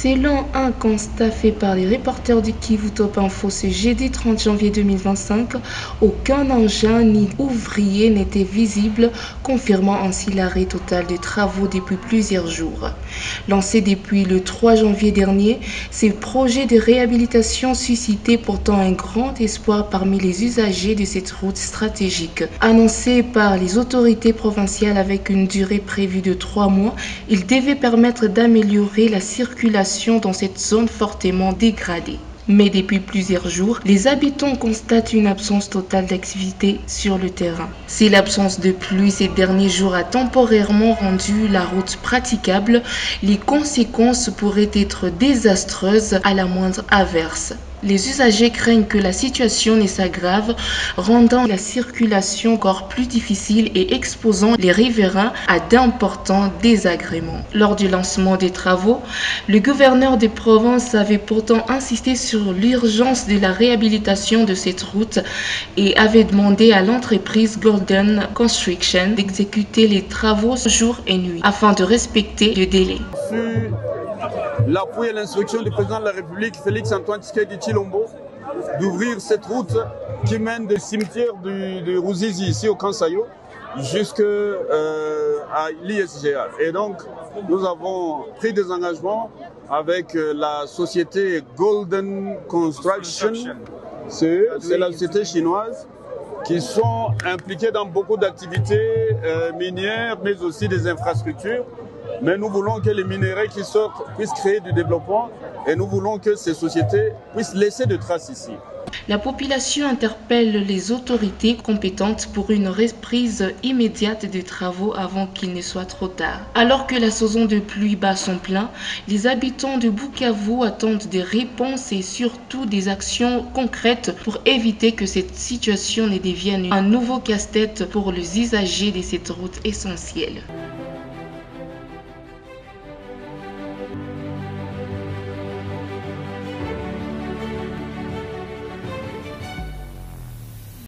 Selon un constat fait par les reporters du Kivu Top Info ce jeudi 30 janvier 2025, aucun engin ni ouvrier n'était visible, confirmant ainsi l'arrêt total des travaux depuis plusieurs jours. Lancé depuis le 3 janvier dernier, ces projets de réhabilitation suscitaient pourtant un grand espoir parmi les usagers de cette route stratégique. Annoncé par les autorités provinciales avec une durée prévue de 3 mois, il devait permettre d'améliorer la circulation dans cette zone fortement dégradée. Mais depuis plusieurs jours, les habitants constatent une absence totale d'activité sur le terrain. Si l'absence de pluie ces derniers jours a temporairement rendu la route praticable, les conséquences pourraient être désastreuses à la moindre averse. Les usagers craignent que la situation ne s'aggrave, rendant la circulation encore plus difficile et exposant les riverains à d'importants désagréments. Lors du lancement des travaux, le gouverneur de Provence avait pourtant insisté sur l'urgence de la réhabilitation de cette route et avait demandé à l'entreprise Golden Construction d'exécuter les travaux jour et nuit afin de respecter le délai. L'appui et l'instruction du président de la République, Félix-Antoine Tshisekedi Tshilombo, d'ouvrir cette route qui mène du cimetière de Ruzizi, ici au Kansayo, jusqu'à l'ISGA. Et donc, nous avons pris des engagements avec la société Golden Construction, c'est la société chinoise, qui sont impliqués dans beaucoup d'activités minières, mais aussi des infrastructures. Mais nous voulons que les minéraux qui sortent puissent créer du développement et nous voulons que ces sociétés puissent laisser de traces ici. La population interpelle les autorités compétentes pour une reprise immédiate des travaux avant qu'il ne soit trop tard. Alors que la saison de pluie bat son plein, les habitants de Bukavu attendent des réponses et surtout des actions concrètes pour éviter que cette situation ne devienne un nouveau casse-tête pour les usagers de cette route essentielle.